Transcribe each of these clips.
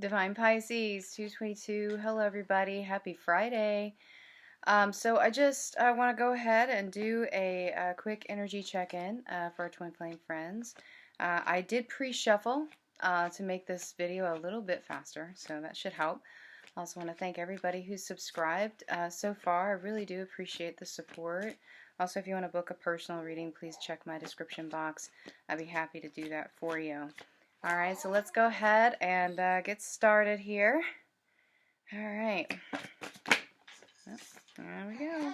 Divine Pisces 222. Hello, everybody. Happy Friday. So I want to go ahead and do a quick energy check-in for our twin flame friends. I did pre-shuffle to make this video a little bit faster, so that should help. I also want to thank everybody who's subscribed so far. I really do appreciate the support. Also, if you want to book a personal reading, please check my description box. I'd be happy to do that for you. Alright, so let's go ahead and get started here. Alright. There we go.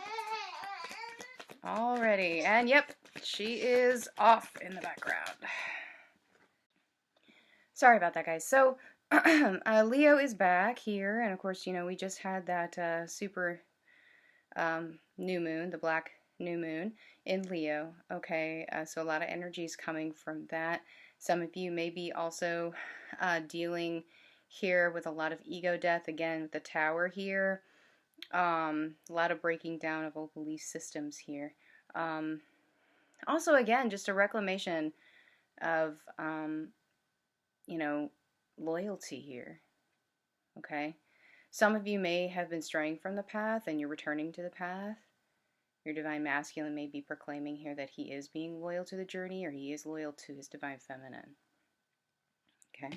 Alrighty, and yep, she is off in the background. Sorry about that, guys. So, Leo is back here, and of course, you know, we just had that super new moon, the black new moon in Leo. Okay, so a lot of energy is coming from that. Some of you may be also dealing here with a lot of ego death, again with the Tower here. A lot of breaking down of old belief systems here. Also, again, just a reclamation of, you know, loyalty here. Okay? Some of you may have been straying from the path and you're returning to the path. Your Divine Masculine may be proclaiming here that he is being loyal to the journey, or he is loyal to his Divine Feminine. Okay?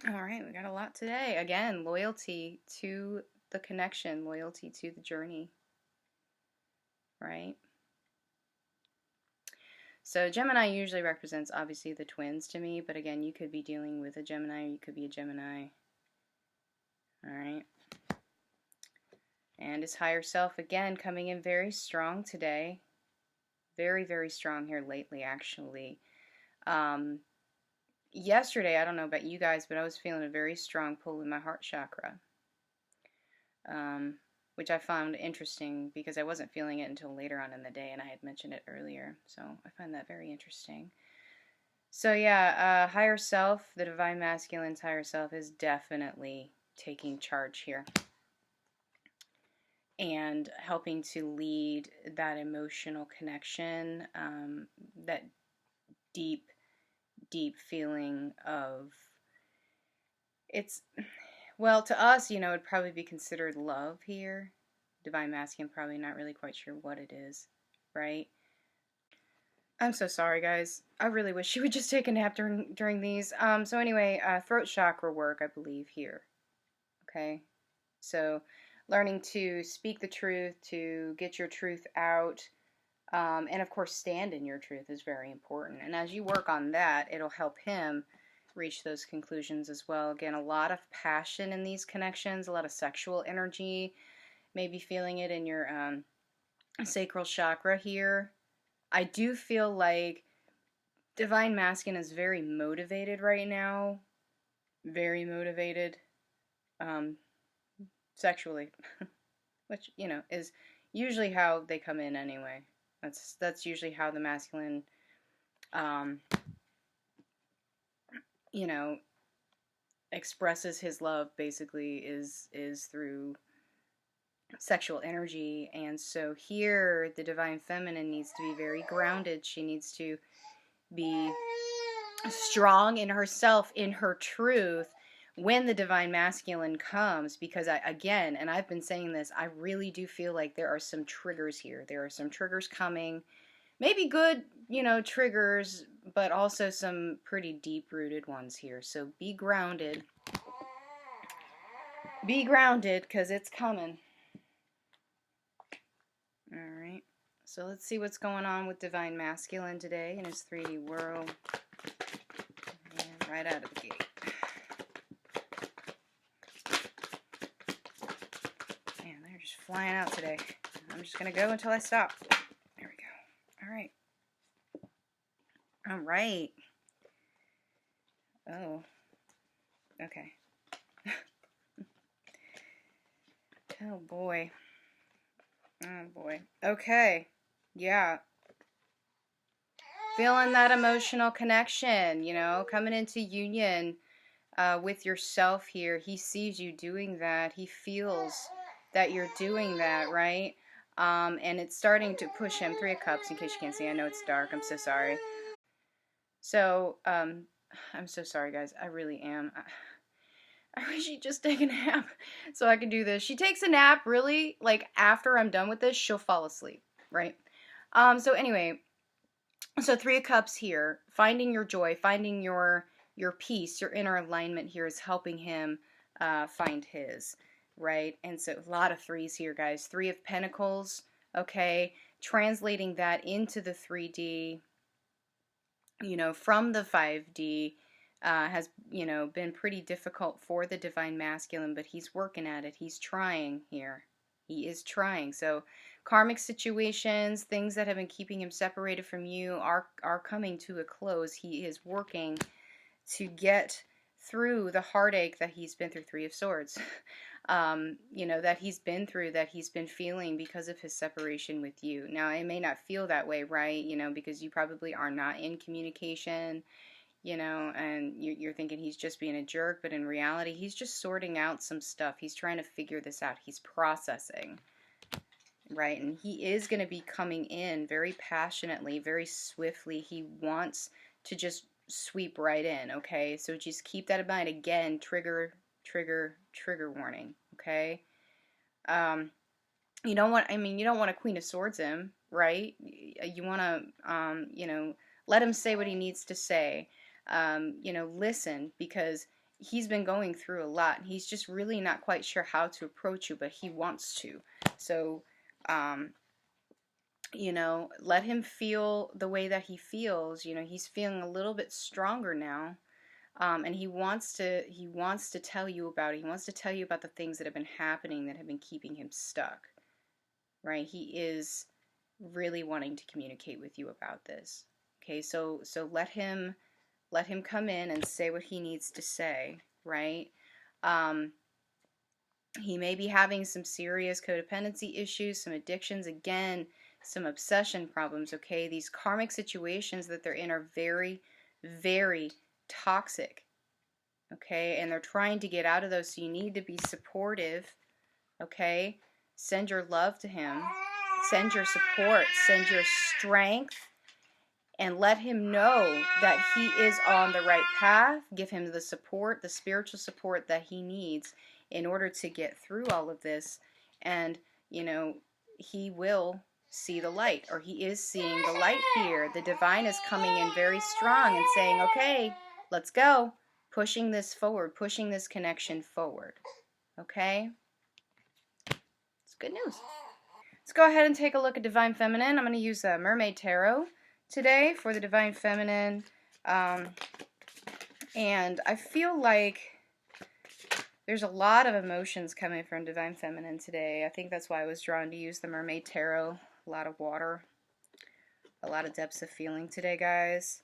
Alright, we got a lot today. Again, loyalty to the connection, loyalty to the journey. Right? So Gemini usually represents, obviously, the twins to me, but again, you could be dealing with a Gemini, or you could be a Gemini. Alright? And his higher self, again, coming in very strong today. Very, very strong here lately, actually. Yesterday, I don't know about you guys, but I was feeling a very strong pull in my heart chakra. Which I found interesting because I wasn't feeling it until later on in the day, and I had mentioned it earlier. So I find that very interesting. So yeah, higher self, the Divine Masculine's higher self is definitely taking charge here. And helping to lead that emotional connection, that deep feeling of, it's, well, to us, you know, it'd probably be considered love here. Divine Masculine, probably not really quite sure what it is, right? I'm so sorry, guys. I really wish she would just take a nap during these. So anyway, throat chakra work, I believe, here. Okay? So learning to speak the truth, to get your truth out, and of course stand in your truth is very important. And as you work on that, it'll help him reach those conclusions as well. Again, a lot of passion in these connections, a lot of sexual energy, maybe feeling it in your sacral chakra here. I do feel like Divine Masculine is very motivated right now. Very motivated. Sexually. Which, you know, is usually how they come in anyway. That's usually how the masculine, you know, expresses his love, basically, is through sexual energy. And so here, the Divine Feminine needs to be very grounded. She needs to be strong in herself, in her truth, when the Divine Masculine comes, because again, and I've been saying this, I really do feel like there are some triggers here. There are some triggers coming, maybe good, you know, triggers, but also some pretty deep-rooted ones here. So be grounded. Be grounded, because it's coming. Alright, so let's see what's going on with Divine Masculine today in his 3D world. And right out of the gate. Flying out today. I'm just going to go until I stop. There we go. Alright. Alright. Oh. Okay. Oh boy. Oh boy. Okay. Yeah. Feeling that emotional connection, you know, coming into union with yourself here. He sees you doing that. He feels that you're doing that, right? And it's starting to push him. Three of Cups, in case you can't see. I know it's dark. I'm so sorry. So, I'm so sorry, guys. I really am. I wish she'd just take a nap so I could do this. She takes a nap, really, like, after I'm done with this, she'll fall asleep, right? So anyway, so Three of Cups here. Finding your joy, finding your peace, your inner alignment here is helping him find his, right? And so a lot of threes here, guys. Three of Pentacles, okay? Translating that into the 3D, from the 5D, has, been pretty difficult for the Divine Masculine, but he's working at it. He's trying here. He is trying. So karmic situations, things that have been keeping him separated from you are coming to a close. He is working to get through the heartache that he's been through. Three of Swords. That he's been through, that he's been feeling because of his separation with you. Now, it may not feel that way, right? Because you probably are not in communication, and you're thinking he's just being a jerk, but in reality, he's just sorting out some stuff. He's trying to figure this out. He's processing, right? And he is going to be coming in very passionately, very swiftly. He wants to just sweep right in, okay? So just keep that in mind. Again, trigger warning, okay? You don't want a Queen of Swords him, right? You want to, let him say what he needs to say. Listen, because he's been going through a lot. He's just really not quite sure how to approach you, but he wants to. So, let him feel the way that he feels. He's feeling a little bit stronger now. And he wants to tell you about it. He wants to tell you about the things that have been happening that have been keeping him stuck, right? He is really wanting to communicate with you about this. Okay, so let him come in and say what he needs to say, right? He may be having some serious codependency issues, some addictions, again, some obsession problems, okay? These karmic situations that they're in are very, very toxic, okay? And they're trying to get out of those, so you need to be supportive, okay? Send your love to him. Send your support. Send your strength. And let him know that he is on the right path. Give him the support, the spiritual support that he needs in order to get through all of this. And, he will see the light, or he is seeing the light here. The divine is coming in very strong and saying, okay, let's go. Pushing this forward, pushing this connection forward. Okay? It's good news. Let's go ahead and take a look at Divine Feminine. I'm going to use Mermaid Tarot today for the Divine Feminine. And I feel like there's a lot of emotions coming from Divine Feminine today. I think that's why I was drawn to use the Mermaid Tarot. A lot of water. A lot of depths of feeling today, guys.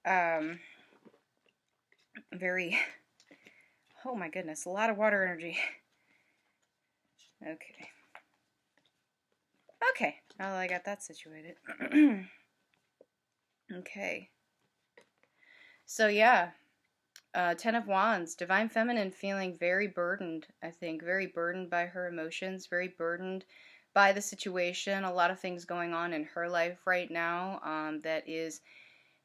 Oh my goodness, a lot of water energy. Okay, now that I got that situated. Okay. So yeah, 10 of Wands, Divine Feminine feeling very burdened, I think. Very burdened by her emotions, very burdened by the situation. A lot of things going on in her life right now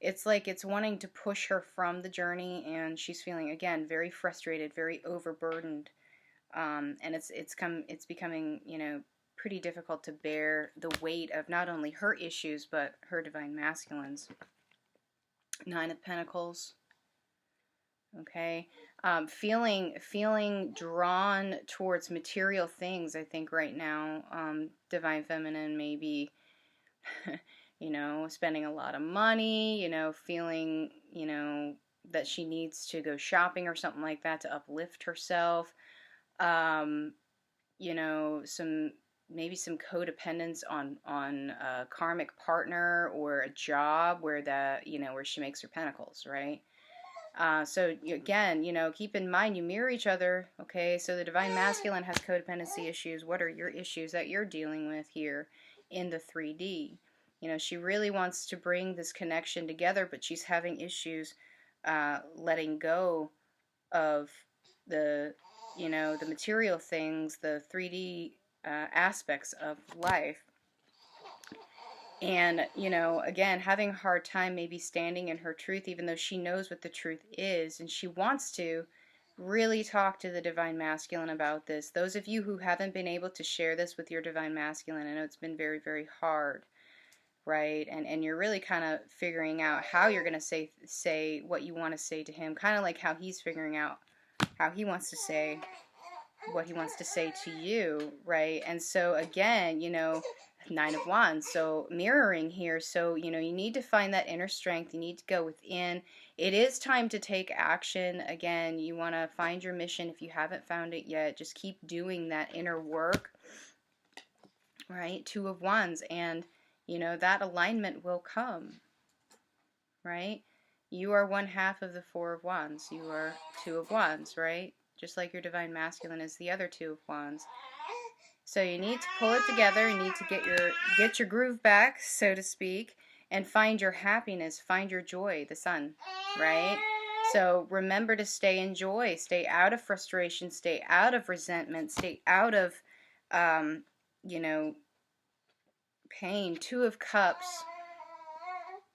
it's like it's wanting to push her from the journey, and she's feeling, again, very frustrated, very overburdened. And it's becoming, pretty difficult to bear the weight of not only her issues, but her Divine Masculines. 9 of Pentacles. Okay. Feeling drawn towards material things, I think, right now. Divine Feminine may be, spending a lot of money, feeling, that she needs to go shopping or something like that to uplift herself. Maybe some codependence on a karmic partner or a job where where she makes her pentacles, right? So again, keep in mind you mirror each other, okay? So the Divine Masculine has codependency issues. What are your issues that you're dealing with here in the 3D? She really wants to bring this connection together, but she's having issues letting go of the material things, the 3D aspects of life. And, you know, again, having a hard time maybe standing in her truth, even though she knows what the truth is, and she wants to really talk to the Divine Masculine about this. Those of you who haven't been able to share this with your Divine Masculine, I know it's been very, very hard, right? And you're really kind of figuring out how you're going to say what you want to say to him, kind of like how he's figuring out how he wants to say what he wants to say to you, right? And so again, you know, Nine of Wands, so mirroring here. So, you know, you need to find that inner strength. You need to go within. It is time to take action. Again, you want to find your mission. If you haven't found it yet, just keep doing that inner work, right? Two of Wands, and, you know, that alignment will come, right? You are one half of the Four of Wands. You are Two of Wands, right? Just like your Divine Masculine is the other Two of Wands. So you need to pull it together. You need to get your groove back, so to speak, and find your happiness, find your joy, the sun, right? So remember to stay in joy, stay out of frustration, stay out of resentment, stay out of, you know, pain. Two of Cups.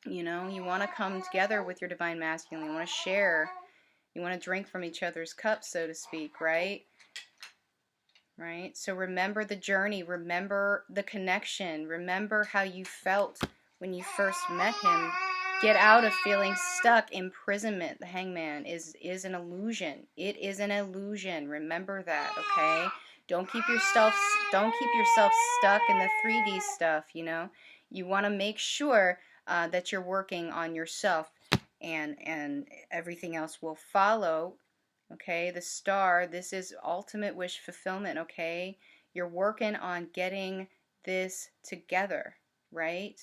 You know, you want to come together with your Divine Masculine. You want to share. You want to drink from each other's cups, so to speak, right? Right? So remember the journey. Remember the connection. Remember how you felt when you first met him. Get out of feeling stuck. Imprisonment, the Hangman, is an illusion. It is an illusion. Remember that, okay? Don't keep yourself stuck in the 3D stuff, you know? You want to make sure that you're working on yourself, and everything else will follow. Okay, the Star, this is ultimate wish fulfillment, okay? You're working on getting this together, right?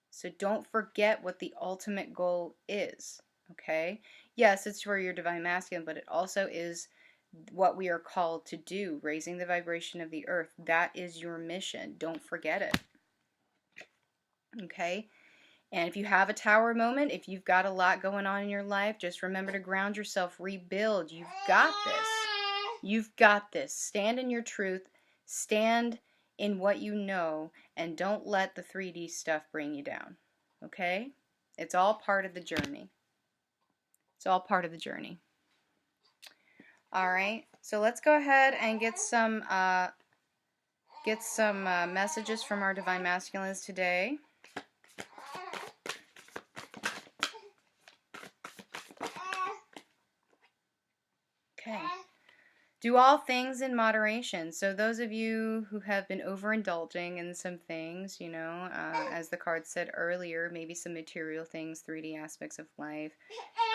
So don't forget what the ultimate goal is, okay? Yes, it's for your Divine Masculine, but it also is what we are called to do, raising the vibration of the earth. That is your mission. Don't forget it, okay? And if you have a tower moment, if you've got a lot going on in your life, just remember to ground yourself, rebuild. You've got this. You've got this. Stand in your truth. Stand in what you know, and don't let the 3D stuff bring you down. Okay? It's all part of the journey. It's all part of the journey. All right. So let's go ahead and get some messages from our Divine Masculines today. Okay. Do all things in moderation. So those of you who have been overindulging in some things, you know, as the card said earlier, maybe some material things, 3D aspects of life,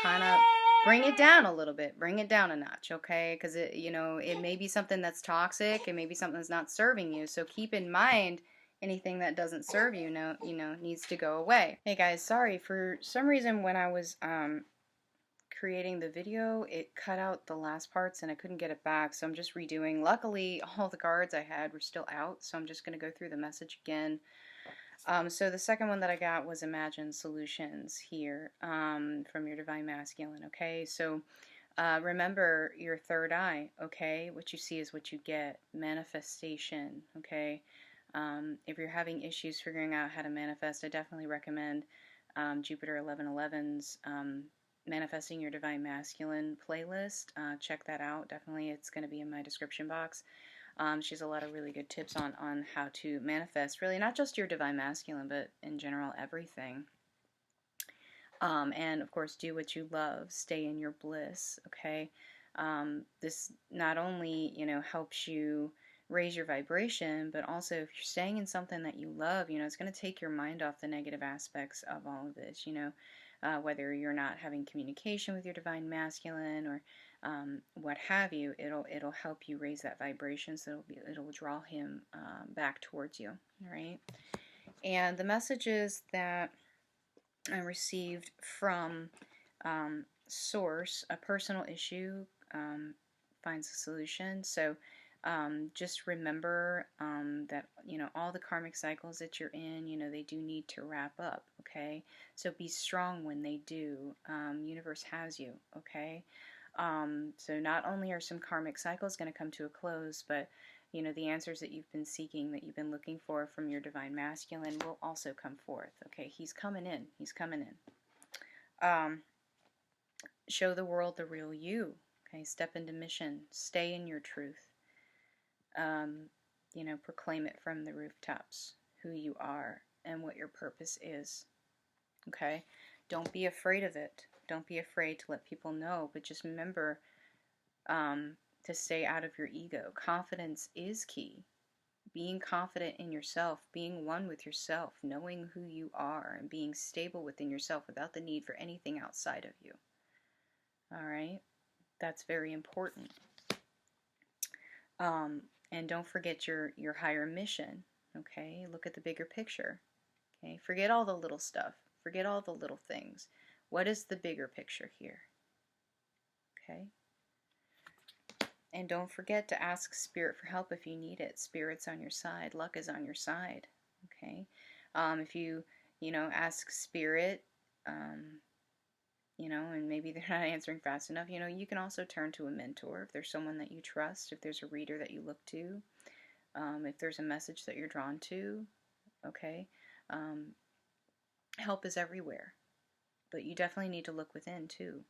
kind of bring it down a little bit. Bring it down a notch, okay? Because, you know, it may be something that's toxic. It may be something that's not serving you. So keep in mind anything that doesn't serve you, needs to go away. Hey guys, sorry. For some reason when I was creating the video, it cut out the last parts and I couldn't get it back, so I'm just redoing. Luckily, all the cards I had were still out, so I'm just going to go through the message again. So the second one that I got was Imagine Solutions here, from your Divine Masculine, okay? So remember your third eye, okay? What you see is what you get. Manifestation, okay? If you're having issues figuring out how to manifest, I definitely recommend Jupiter 1111's Manifesting Your Divine Masculine playlist. Check that out. Definitely, it's going to be in my description box. She has a lot of really good tips on how to manifest, really, not just your Divine Masculine, but in general, everything. And, of course, do what you love. Stay in your bliss, okay? This not only, helps you raise your vibration, but also if you're staying in something that you love, it's going to take your mind off the negative aspects of all of this, whether you're not having communication with your Divine Masculine or what have you, it'll help you raise that vibration, so it'll draw him back towards you. All right. And the messages that I received from Source: a personal issue finds a solution. So just remember that, all the karmic cycles that you're in, they do need to wrap up, okay? So be strong when they do. Universe has you, okay? So not only are some karmic cycles going to come to a close, but you know, the answers that you've been seeking, that you've been looking for from your divine masculine will also come forth. Okay, he's coming in. He's coming in. Show the world the real you. Okay, step into mission. Stay in your truth. You know, proclaim it from the rooftops, who you are and what your purpose is. Okay, don't be afraid of it. Don't be afraid to let people know, but just remember to stay out of your ego. Confidence is key. Being confident in yourself, being one with yourself, knowing who you are, and being stable within yourself without the need for anything outside of you. All right, that's very important. And don't forget your higher mission. Okay, look at the bigger picture. Okay, forget all the little stuff. Forget all the little things. What is the bigger picture here? Okay. And don't forget to ask Spirit for help if you need it. Spirit's on your side. Luck is on your side. Okay. If you ask Spirit, and maybe they're not answering fast enough, you can also turn to a mentor if there's someone that you trust, if there's a reader that you look to, if there's a message that you're drawn to. Okay. Help is everywhere. But you definitely need to look within too.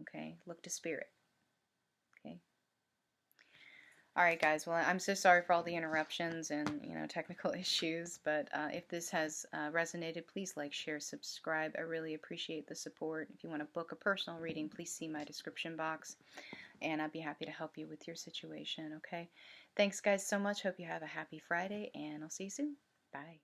Okay. Look to Spirit. Okay. Alright guys, well I'm so sorry for all the interruptions and technical issues, but if this has resonated, please like, share, subscribe. I really appreciate the support. If you want to book a personal reading, please see my description box, and I'd be happy to help you with your situation, okay? Thanks guys so much. Hope you have a happy Friday, and I'll see you soon. Bye.